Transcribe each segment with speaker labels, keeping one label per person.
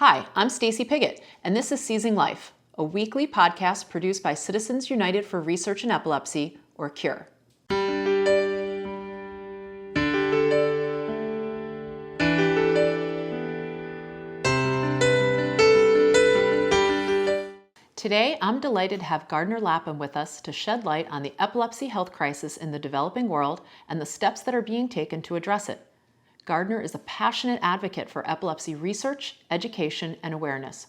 Speaker 1: Hi, I'm Stacy Piggott, and this is Seizing Life, a weekly podcast produced by Citizens United for Research in Epilepsy, or CURE. Today, I'm delighted to have Gardner Lapham with us to shed light on the epilepsy health crisis in the developing world and the steps that are being taken to address it. Gardner is a passionate advocate for epilepsy research, education, and awareness.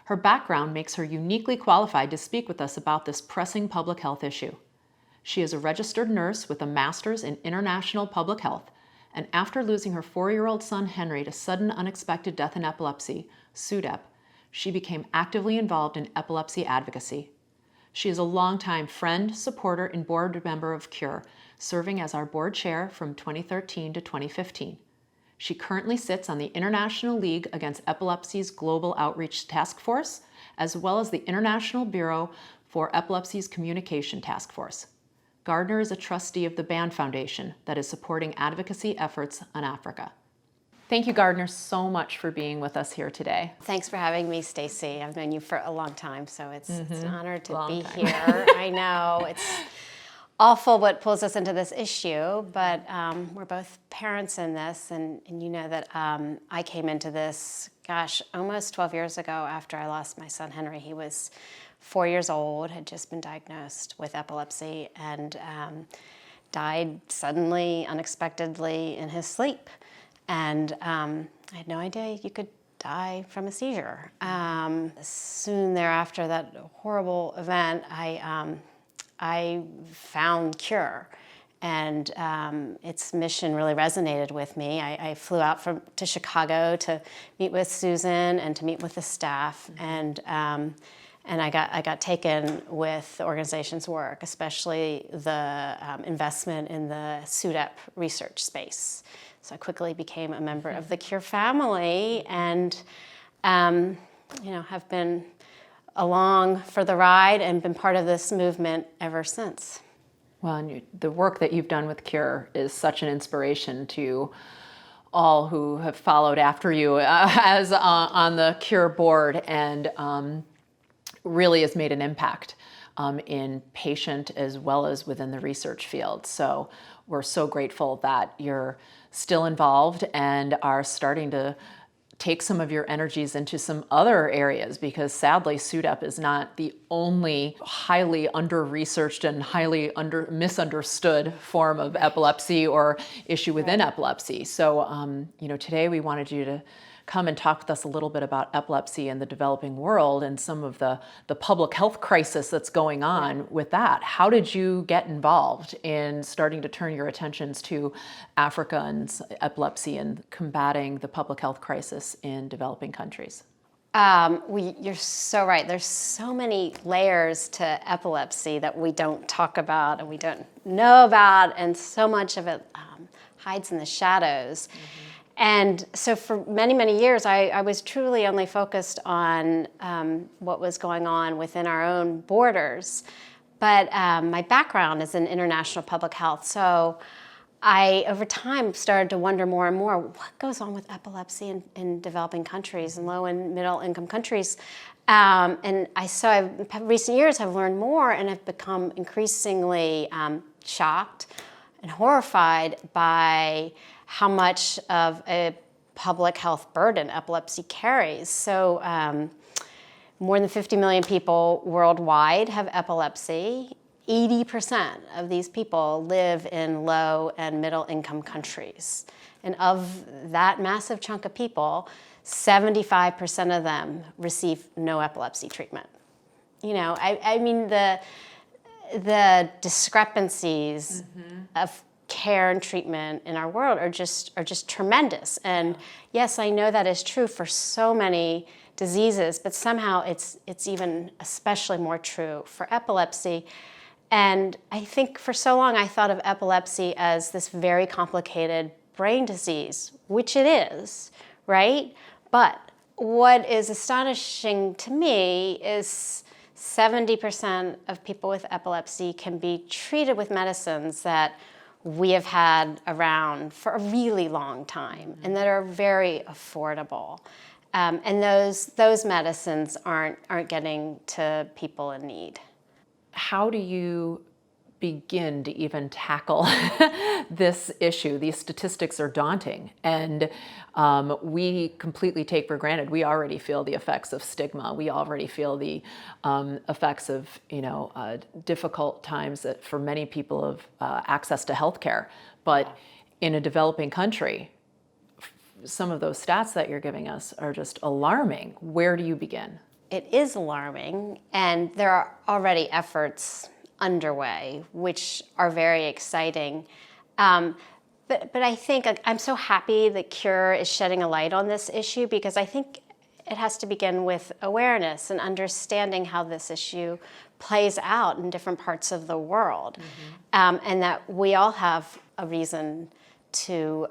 Speaker 1: Her background makes her uniquely qualified to speak with us about this pressing public health issue. She is a registered nurse with a master's in international public health, and after losing her 4-year-old son Henry to sudden unexpected death in epilepsy, SUDEP, she became actively involved in epilepsy advocacy. She is a longtime friend, supporter, and board member of CURE, serving as our board chair from 2013 to 2015. She currently sits on the International League Against Epilepsy's Global Outreach Task Force, as well as the International Bureau for Epilepsy's Communication Task Force. Gardner is a trustee of the Band Foundation that is supporting advocacy efforts on Africa. Thank you, Gardner, so much for being with us here today.
Speaker 2: Thanks for having me, Stacy. I've known you for a long time, so it's an honor to be
Speaker 1: time.
Speaker 2: here. I know it's awful what pulls us into this issue, but we're both parents in this, and you know that I came into this, almost 12 years ago after I lost my son Henry. He was 4 years old, had just been diagnosed with epilepsy, and died suddenly, unexpectedly in his sleep. And I had no idea you could die from a seizure. Soon thereafter, that horrible event, I found CURE, and its mission really resonated with me. I flew out to Chicago to meet with Susan and to meet with the staff, and I got taken with the organization's work, especially the investment in the SUDEP research space. So I quickly became a member of the CURE family, and have been along for the ride and been part of this movement ever since.
Speaker 1: Well, and the work that you've done with CURE is such an inspiration to all who have followed after you as on the CURE board, and really has made an impact in patient as well as within the research field. So we're so grateful that you're still involved and are starting to take some of your energies into some other areas, because sadly SUDEP is not the only highly under-researched and highly misunderstood form of epilepsy or issue within epilepsy. So today we wanted you to come and talk with us a little bit about epilepsy in the developing world and some of the public health crisis that's going on with that. How did you get involved in starting to turn your attentions to Africa and epilepsy and combating the public health crisis in developing countries?
Speaker 2: You're so right. There's so many layers to epilepsy that we don't talk about and we don't know about, and so much of it hides in the shadows. And so for many, many years, I was truly only focused on what was going on within our own borders. But my background is in international public health. So I, over time, started to wonder more and more, what goes on with epilepsy in developing countries and low and middle income countries? And in recent years, I've learned more and have become increasingly shocked and horrified by how much of a public health burden epilepsy carries. So more than 50 million people worldwide have epilepsy. 80% of these people live in low and middle income countries. And of that massive chunk of people, 75% of them receive no epilepsy treatment. I mean, the discrepancies of care and treatment in our world are just tremendous. And yes, I know that is true for so many diseases, but somehow it's even especially more true for epilepsy. And I think for so long I thought of epilepsy as this very complicated brain disease, which it is, right? But what is astonishing to me is 70% of people with epilepsy can be treated with medicines that we have had around for a really long time and that are very affordable. And those medicines aren't getting to people in need.
Speaker 1: How do you begin to even tackle this issue? These statistics are daunting, and we completely take for granted. We already feel the effects of stigma. We already feel the effects of difficult times for many people of access to healthcare. But in a developing country, some of those stats that you're giving us are just alarming. Where do you begin?
Speaker 2: It is alarming, and there are already efforts underway, which are very exciting. But I think I'm so happy that Cure is shedding a light on this issue, because I think it has to begin with awareness and understanding how this issue plays out in different parts of the world, and that we all have a reason to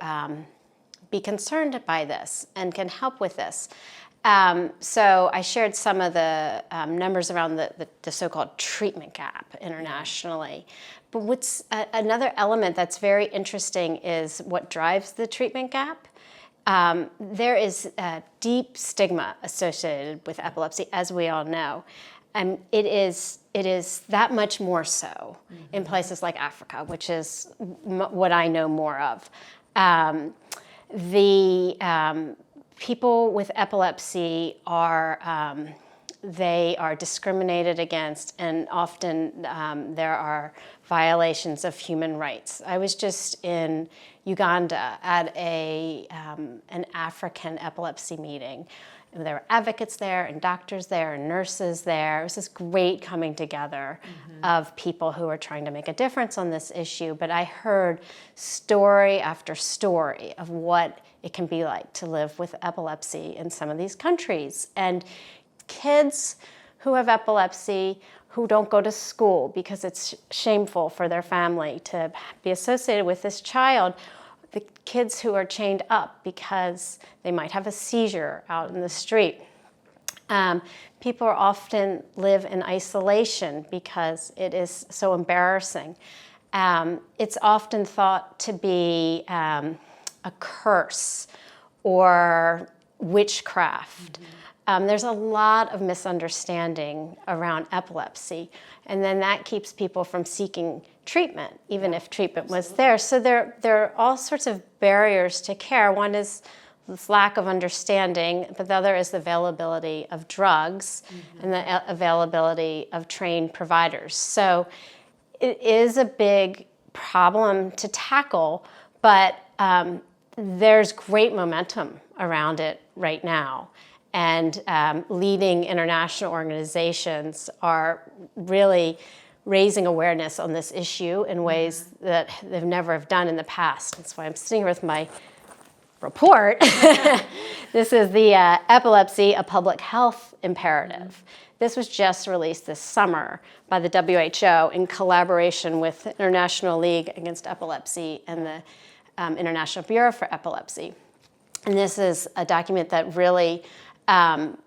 Speaker 2: be concerned by this and can help with this. So I shared some of the numbers around the so-called treatment gap internationally. But what's another element that's very interesting is what drives the treatment gap. There is a deep stigma associated with epilepsy, as we all know. It is that much more so in places like Africa, which is what I know more of. People with epilepsy they are discriminated against, and often there are violations of human rights. I was just in Uganda at an African epilepsy meeting. There were advocates there, and doctors there, and nurses there. It was this great coming together of people who are trying to make a difference on this issue. But I heard story after story of what it can be like to live with epilepsy in some of these countries. And kids who have epilepsy, who don't go to school because it's shameful for their family to be associated with this child, the kids who are chained up because they might have a seizure out in the street. People often live in isolation because it is so embarrassing. It's often thought to be a curse or witchcraft. There's a lot of misunderstanding around epilepsy, and then that keeps people from seeking treatment, even if treatment was there. So there are all sorts of barriers to care. One is this lack of understanding, but the other is the availability of drugs and the availability of trained providers. So it is a big problem to tackle, but there's great momentum around it right now. And leading international organizations are really raising awareness on this issue in ways that they've never have done in the past. That's why I'm sitting here with my report. This is the Epilepsy, a Public Health Imperative. This was just released this summer by the WHO in collaboration with the International League Against Epilepsy and the International Bureau for Epilepsy. And this is a document that really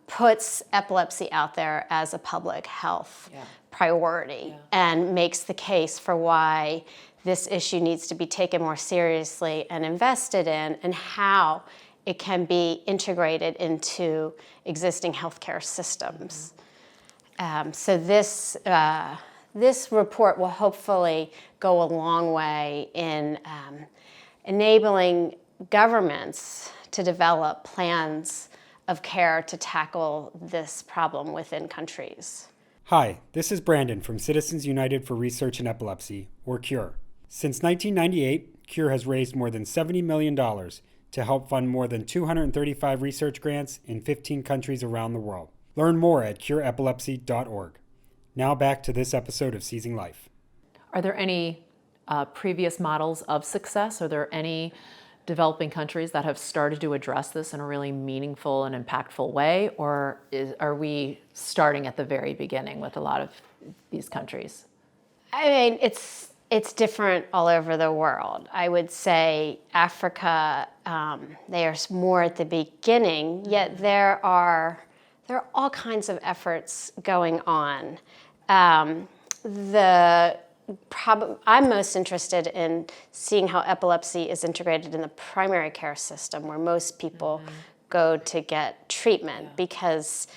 Speaker 2: puts epilepsy out there as a public health priority and makes the case for why this issue needs to be taken more seriously and invested in, and how it can be integrated into existing healthcare systems. So this report will hopefully go a long way in enabling governments to develop plans of care to tackle this problem within countries.
Speaker 3: Hi, this is Brandon from Citizens United for Research in Epilepsy, or CURE. Since 1998, CURE has raised more than $70 million to help fund more than 235 research grants in 15 countries around the world. Learn more at cureepilepsy.org. Now back to this episode of Seizing Life.
Speaker 1: Are there any previous models of success? Are there any developing countries that have started to address this in a really meaningful and impactful way? Or are we starting at the very beginning with a lot of these countries?
Speaker 2: I mean, it's different all over the world. I would say Africa, they are more at the beginning, yet there are all kinds of efforts going on. I'm most interested in seeing how epilepsy is integrated in the primary care system, where most people go to get treatment because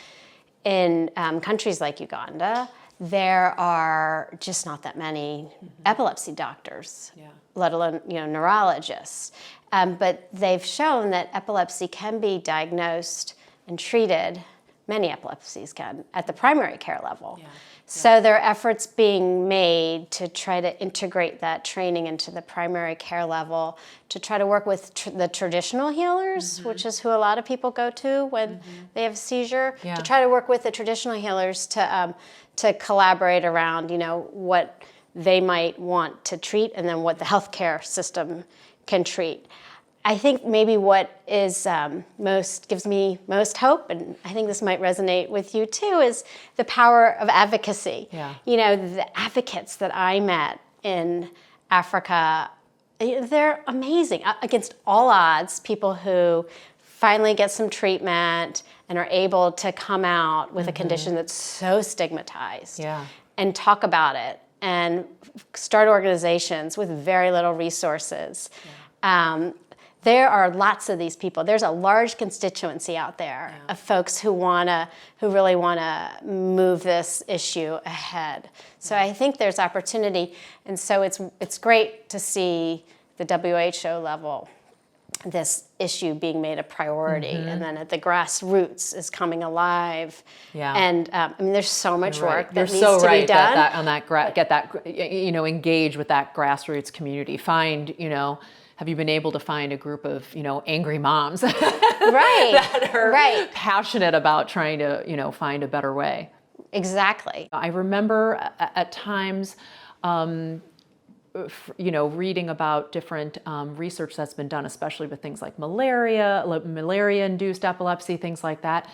Speaker 2: in countries like Uganda, there are just not that many epilepsy doctors, let alone neurologists. But they've shown that epilepsy can be diagnosed and treated, many epilepsies can, at the primary care level. So there are efforts being made to try to integrate that training into the primary care level, to try to work with the traditional healers, which is who a lot of people go to when they have a seizure, to try to work with the traditional healers to collaborate around, what they might want to treat and then what the healthcare system can treat. I think maybe what is gives me most hope, and I think this might resonate with you too, is the power of advocacy. The advocates that I met in Africa, they're amazing. Against all odds, people who finally get some treatment and are able to come out with a condition that's so stigmatized and talk about it and start organizations with very little resources. There are lots of these people. There's a large constituency out there of folks who really wanna move this issue ahead. So I think there's opportunity, and so it's great to see the WHO level this issue being made a priority, and then at the grassroots is coming alive. And there's so much work that needs to be done.
Speaker 1: Engage with that grassroots community. Find, have you been able to find a group of, angry moms that are passionate about trying to, find a better way?
Speaker 2: Exactly.
Speaker 1: I remember at times, reading about different research that's been done, especially with things like malaria-induced epilepsy, things like that.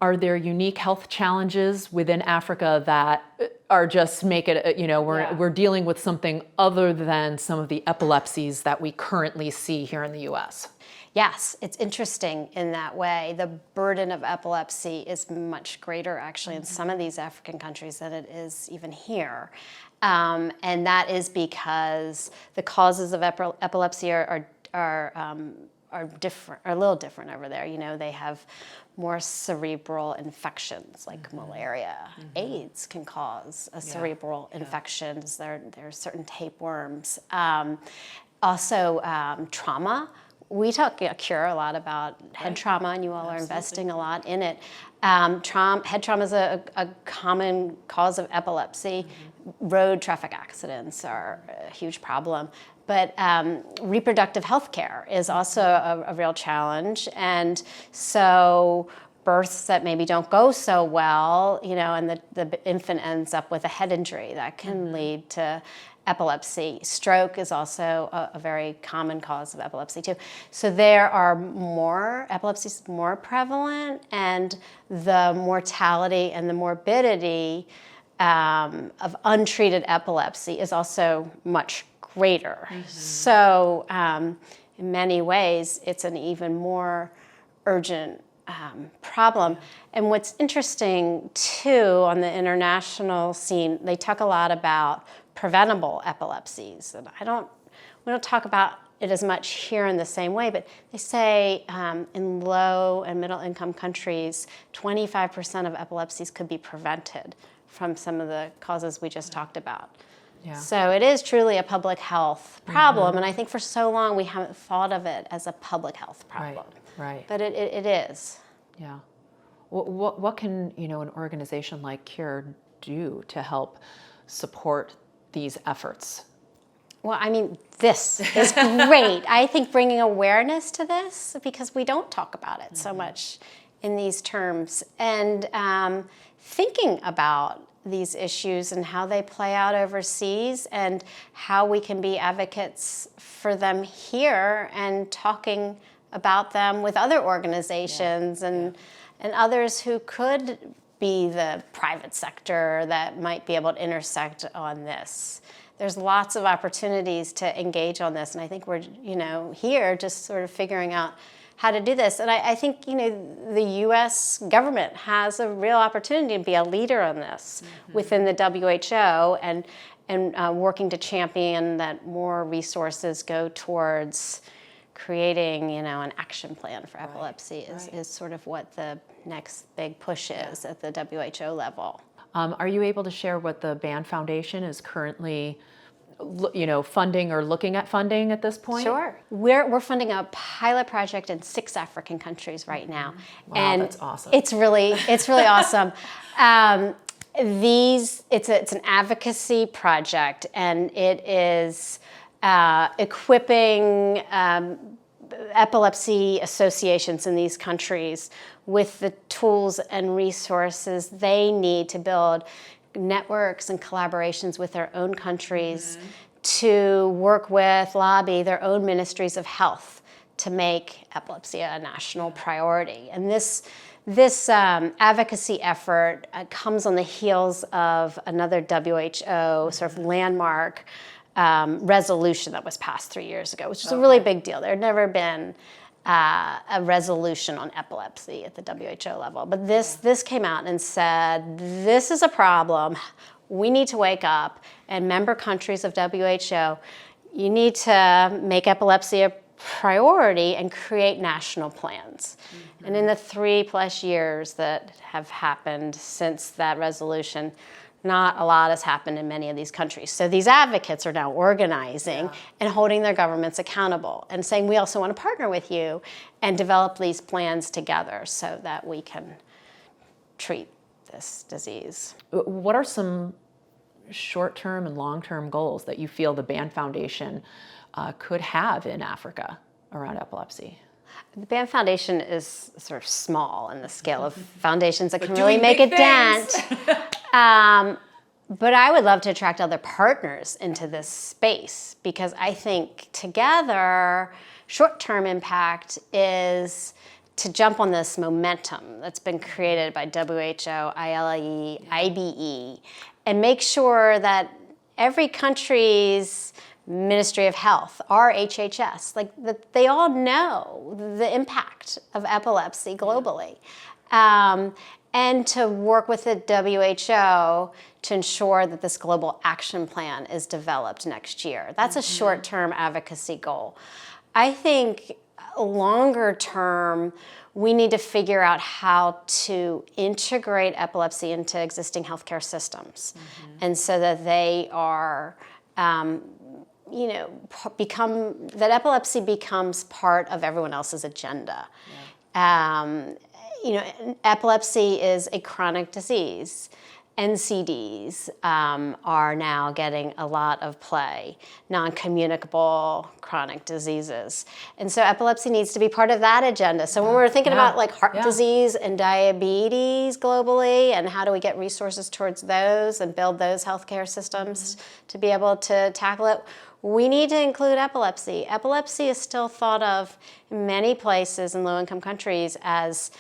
Speaker 1: Are there unique health challenges within Africa that are just make it, we're dealing with something other than some of the epilepsies that we currently see here in the U.S.?
Speaker 2: Yes, it's interesting in that way. The burden of epilepsy is much greater actually in some of these African countries than it is even here. And that is because the causes of epilepsy are different, are a little different over there. They have more cerebral infections like malaria. AIDS can cause a cerebral infections. There are certain tapeworms. Also, trauma. We talk at Cure a lot about head trauma, and you all are investing a lot in it. Head trauma is a common cause of epilepsy. Road traffic accidents are a huge problem. But reproductive health care is also a real challenge. And so births that maybe don't go so well, and the infant ends up with a head injury that can lead to epilepsy. Stroke is also a very common cause of epilepsy too. So epilepsy is more prevalent, and the mortality and the morbidity of untreated epilepsy is also much greater. So in many ways, it's an even more urgent problem. And what's interesting too on the international scene, they talk a lot about preventable epilepsies. And we don't talk about it as much here in the same way, but they say in low and middle income countries, 25% of epilepsies could be prevented from some of the causes we just talked about. So it is truly a public health problem, and I think for so long we haven't thought of it as a public health problem. But it is.
Speaker 1: Yeah. What can an organization like Cure do to help support these efforts?
Speaker 2: Well, this is great. I think bringing awareness to this, because we don't talk about it so much in these terms, and thinking about these issues and how they play out overseas and how we can be advocates for them here and talking about them with other organizations and others who could be the private sector that might be able to intersect on this. There's lots of opportunities to engage on this, and I think we're here just sort of figuring out how to do this. And I think the U.S. government has a real opportunity to be a leader on this within the WHO and working to champion that more resources go towards creating, an action plan for epilepsy is sort of what the next big push is at the WHO level.
Speaker 1: Are you able to share what the Band Foundation is currently funding or looking at funding at this point?
Speaker 2: Sure. We're funding a pilot project in 6 African countries right now.
Speaker 1: Wow,
Speaker 2: and
Speaker 1: that's awesome.
Speaker 2: It's really awesome. It's an advocacy project, and it is equipping epilepsy associations in these countries with the tools and resources they need to build networks and collaborations with their own countries to work with, lobby their own ministries of health to make epilepsy a national priority. And this advocacy effort comes on the heels of another WHO sort of landmark resolution that was passed 3 years ago, which is a really big deal. There had never been a resolution on epilepsy at the WHO level. But this came out and said, this is a problem. We need to wake up. And member countries of WHO, you need to make epilepsy a priority and create national plans. And in the 3+ years that have happened since that resolution, not a lot has happened in many of these countries. So these advocates are now organizing and holding their governments accountable and saying, we also want to partner with you and develop these plans together so that we can treat this disease.
Speaker 1: What are some short-term and long-term goals that you feel the Band Foundation could have in Africa around epilepsy?
Speaker 2: The Band Foundation is sort of small in the scale of foundations that can really make a dent. But I would love to attract other partners into this space, because I think together, short-term impact is to jump on this momentum that's been created by WHO, ILE, IBE, and make sure that every country's Ministry of Health, our HHS, that they all know the impact of epilepsy globally. And to work with the WHO to ensure that this global action plan is developed next year. That's a short-term advocacy goal. I think longer term, we need to figure out how to integrate epilepsy into existing healthcare systems, and so that they are that epilepsy becomes part of everyone else's agenda. Epilepsy is a chronic disease. NCDs are now getting a lot of play, non-communicable chronic diseases. And so epilepsy needs to be part of that agenda. So when we're thinking about heart disease and diabetes globally, and how do we get resources towards those and build those healthcare systems to be able to tackle it, we need to include epilepsy. Epilepsy is still thought of in many places in low-income countries as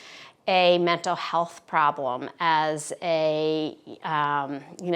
Speaker 2: a mental health problem, as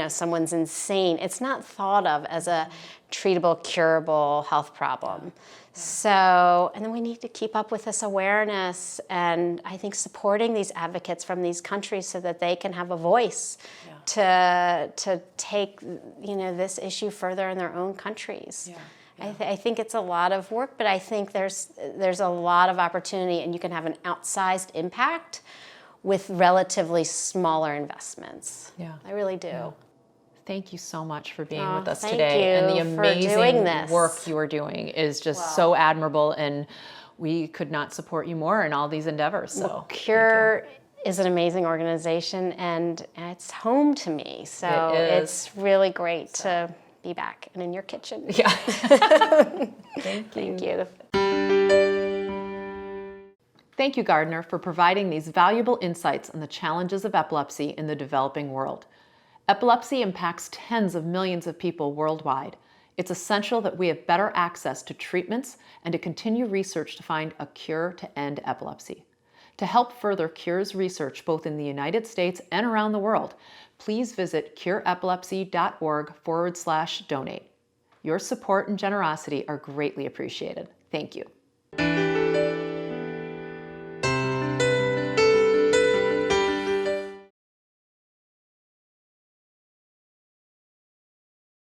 Speaker 2: someone's insane. It's not thought of as a treatable, curable health problem. So, and then we need to keep up with this awareness, and I think supporting these advocates from these countries so that they can have a voice to take this issue further in their own countries. I think it's a lot of work, but I think there's a lot of opportunity, and you can have an outsized impact with relatively smaller investments. I really do.
Speaker 1: Thank you so much for being with us
Speaker 2: thank
Speaker 1: today. And the
Speaker 2: you for doing
Speaker 1: amazing
Speaker 2: this.
Speaker 1: work you are doing is just so admirable, and we could not support you more in all these endeavors. So
Speaker 2: Cure is an amazing organization, and it's home to me. So it's really great to be back and in your kitchen. Thank you.
Speaker 1: Thank you, Gardner, for providing these valuable insights on the challenges of epilepsy in the developing world. Epilepsy impacts tens of millions of people worldwide. It's essential that we have better access to treatments and to continue research to find a cure to end epilepsy. To help further Cure's research both in the United States and around the world, please visit cureepilepsy.org/donate. Your support and generosity are greatly appreciated. Thank you.